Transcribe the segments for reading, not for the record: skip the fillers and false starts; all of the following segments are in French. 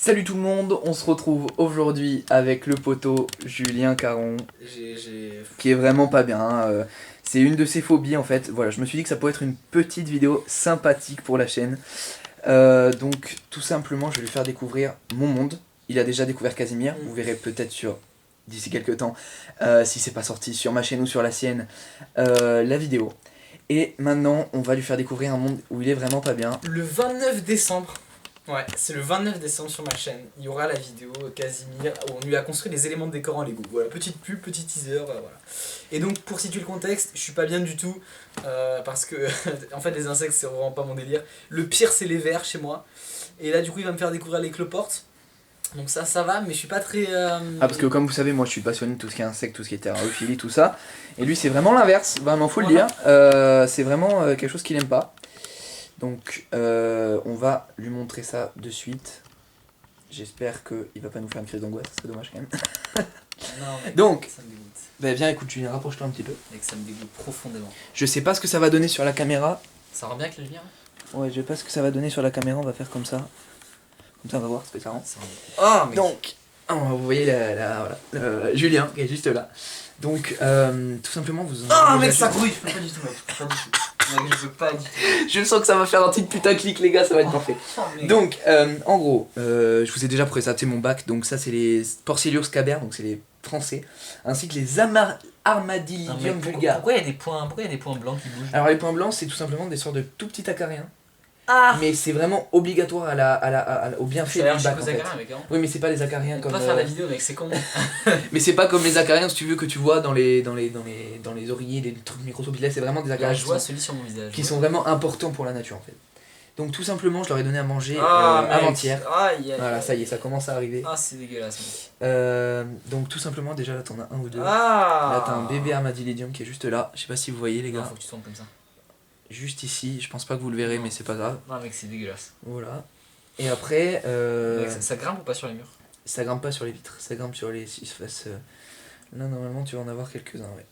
Salut tout le monde, on se retrouve aujourd'hui avec le poteau Julien Caron, qui est vraiment pas bien, hein. C'est une de ses phobies en fait. Voilà, je me suis dit que ça pourrait être une petite vidéo sympathique pour la chaîne. Donc tout simplement, je vais lui faire découvrir mon monde. Il a déjà découvert Casimir, vous verrez peut-être d'ici quelques temps, si c'est pas sorti sur ma chaîne ou sur la sienne, la vidéo. Et maintenant, on va lui faire découvrir un monde où il est vraiment pas bien. Le 29 décembre. Ouais, c'est le 29 décembre sur ma chaîne. Il y aura la vidéo Casimir où on lui a construit des éléments de décor en Lego. Voilà, petite pub, petit teaser, voilà. Et donc pour situer le contexte, je suis pas bien du tout parce que en fait les insectes c'est vraiment pas mon délire. Le pire c'est les vers chez moi. Et là du coup il va me faire découvrir les cloportes. Donc ça va, mais je suis pas très... Ah parce que comme vous savez, moi je suis passionné de tout ce qui est insectes, tout ce qui est terrarophilie, tout ça. Et lui c'est vraiment l'inverse, vraiment faut le dire. C'est vraiment quelque chose qu'il aime pas. Donc on va lui montrer ça de suite. J'espère qu'il va pas nous faire une crise d'angoisse, ça serait dommage quand même. Non, mec, donc, ça me dégoûte. Bah viens écoute Julien, rapproche-toi un petit peu. Mec, ça me dégoûte profondément. Je sais pas ce que ça va donner sur la caméra. Ça rend bien avec la lumière. Ouais, je sais pas ce que ça va donner sur la caméra, on va faire comme ça. Comme ça on va voir ce que ça rend. Oh, mec. Donc, vous voyez Julien qui est juste là. Donc, tout simplement vous... Oh mec, ça brûle. Je peux pas du tout, mec. Pas du tout. Mec, je peux pas du tout. Je sens que ça va faire un petit putaclic les gars, ça va être parfait. Donc, en gros, je vous ai déjà présenté mon bac, donc ça c'est les Porcelius caber, donc c'est les français, ainsi que les Armadillidium vulgaires. Pourquoi il y a des points blancs qui bougent? Alors les points blancs c'est tout simplement des sortes de tout petits acariens. Ah. Mais c'est vraiment obligatoire au bienfait du bac en fait. Oui mais c'est pas les acariens comme... On peut pas faire la vidéo mec, c'est con. Mais c'est pas comme les acariens si tu veux que tu vois dans les oreillers, les trucs microscopiques, c'est vraiment des acariens Je vois celui sur mon visage. qui sont vraiment importants pour la nature en fait. Donc tout simplement je leur ai donné à manger mec. avant-hier. Aïe, aïe, Voilà, ça y est, ça commence à arriver. Ah c'est dégueulasse mec. Donc tout simplement déjà là t'en as un ou deux. Ah. Là t'as un bébé Armadillidium qui est juste là. Je sais pas si vous voyez les gars. Non, faut que tu tournes comme ça. Juste ici, je pense pas que vous le verrez mais c'est pas grave. Non mec c'est dégueulasse. Voilà. Et après... Mec, ça grimpe ou pas sur les murs? Ça grimpe pas sur les vitres, ça grimpe sur les surfaces. Là normalement tu vas en avoir quelques-uns ouais.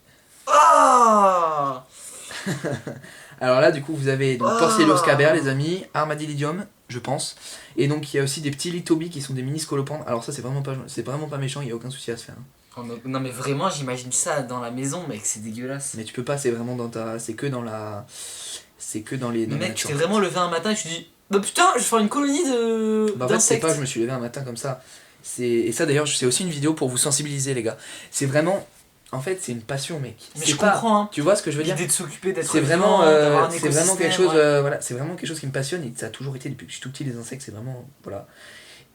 Ah. Alors là du coup vous avez donc Porcelius caber les amis, Armadillidium je pense. Et donc il y a aussi des petits lithobies qui sont des mini scolopendres. Alors ça c'est vraiment pas méchant, il y a aucun souci à se faire. Oh, non mais vraiment j'imagine ça dans la maison mec, c'est dégueulasse. Mais tu peux pas, c'est vraiment dans ta... C'est que dans les... Mais mec tu t'es vraiment levé un matin et tu dis bah putain je vais faire une colonie de... Bah en fait c'est pas je me suis levé un matin comme ça. Et ça d'ailleurs c'est aussi une vidéo pour vous sensibiliser les gars. C'est vraiment... En fait c'est une passion mec. Mais je comprends hein. Tu vois ce que je veux dire? L'idée de s'occuper d'être c'est vraiment, c'est vraiment quelque chose voilà, c'est vraiment quelque chose qui me passionne et ça a toujours été depuis que je suis tout petit les insectes c'est vraiment voilà.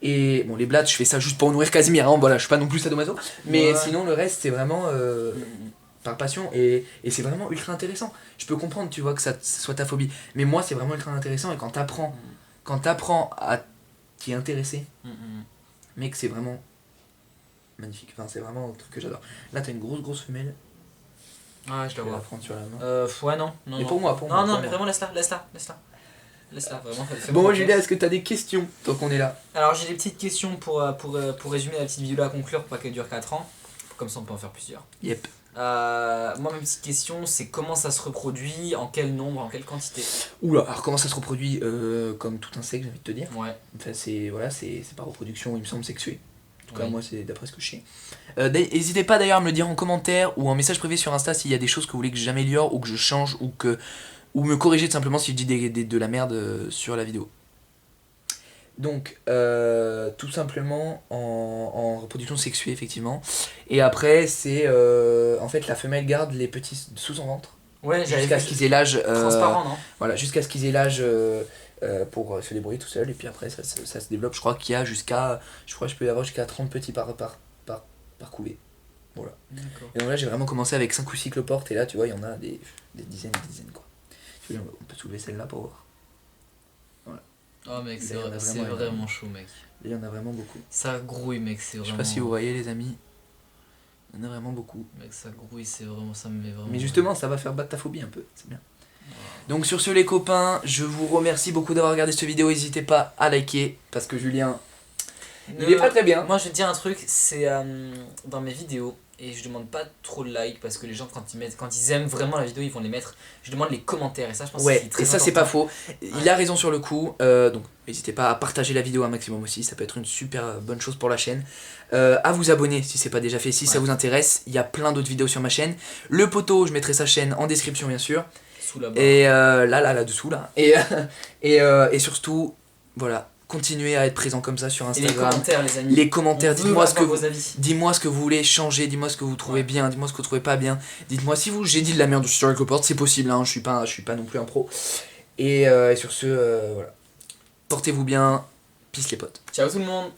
Et bon les blattes je fais ça juste pour nourrir Casimir hein, voilà, je suis pas non plus sadomaso mais sinon le reste c'est vraiment par passion et c'est vraiment ultra intéressant. Je peux comprendre tu vois que ça soit ta phobie mais moi c'est vraiment ultra intéressant et quand t'apprends à t'y intéresser mec c'est vraiment magnifique, enfin c'est vraiment un truc que j'adore. Là t'as une grosse femelle. Ah je la vois. La prendre sur la main. Ouais non. Et pour moi, non mais vraiment laisse-la vraiment. Bon Julien, est-ce que t'as des questions tant qu'on est là? Alors j'ai des petites questions pour résumer la petite vidéo là à conclure pour pas qu'elle dure 4 ans. Comme ça on peut en faire plusieurs. Yep. Moi ma petite question c'est comment ça se reproduit, en quel nombre, en quelle quantité? Oula, alors comment ça se reproduit comme tout insecte j'ai envie de te dire. Ouais. Enfin c'est par reproduction il me semble sexuée. En tout cas moi c'est d'après ce que je sais. N'hésitez pas d'ailleurs à me le dire en commentaire ou en message privé sur Insta s'il y a des choses que vous voulez que j'améliore ou que je change ou me corriger tout simplement si je dis de la merde sur la vidéo. Donc tout simplement en reproduction sexuée effectivement. Et après c'est en fait la femelle garde les petits sous son ventre. Ouais, jusqu'à ce qu'ils aient l'âge transparent non? Voilà, jusqu'à ce qu'ils aient l'âge pour se débrouiller tout seul et puis après ça se développe. Je crois qu'il y a je peux y avoir jusqu'à 30 petits par couvée. Voilà. Et donc là j'ai vraiment commencé avec 5 ou 6 cloportes et là tu vois il y en a des dizaines quoi. On peut soulever celle-là pour voir. Voilà. Oh mec c'est vraiment chaud mec. Il y en a vraiment beaucoup. Ça grouille mec, c'est vraiment... Je sais pas si vous voyez les amis. Il y en a vraiment beaucoup. Mec ça grouille, c'est vraiment, ça me met vraiment... Mais justement ça va faire battre ta phobie un peu, c'est bien. Donc sur ce les copains, je vous remercie beaucoup d'avoir regardé cette vidéo, n'hésitez pas à liker parce que Julien il est pas très bien. Moi je vais te dire un truc, c'est dans mes vidéos, et je demande pas trop de likes parce que les gens quand ils aiment vraiment la vidéo ils vont les mettre. Je demande les commentaires et ça je pense que c'est très et ça important. c'est pas faux. Il a raison sur le coup, donc n'hésitez pas à partager la vidéo un maximum aussi, ça peut être une super bonne chose pour la chaîne. À vous abonner si c'est pas déjà fait, si ça vous intéresse. Il y a plein d'autres vidéos sur ma chaîne. Le poteau, je mettrai sa chaîne en description bien sûr. Sous la barre. Et là dessous là. Et surtout, voilà. Continuez à être présent comme ça sur Instagram. Et les commentaires, les amis. Les commentaires, dites-moi ce que vous voulez changer, dites-moi ce que vous trouvez bien, dites-moi ce que vous trouvez pas bien. Dites-moi si j'ai dit de la merde sur Rick Report, c'est possible, hein, je suis pas non plus un pro. Et sur ce, voilà. Portez-vous bien, peace les potes. Ciao tout le monde.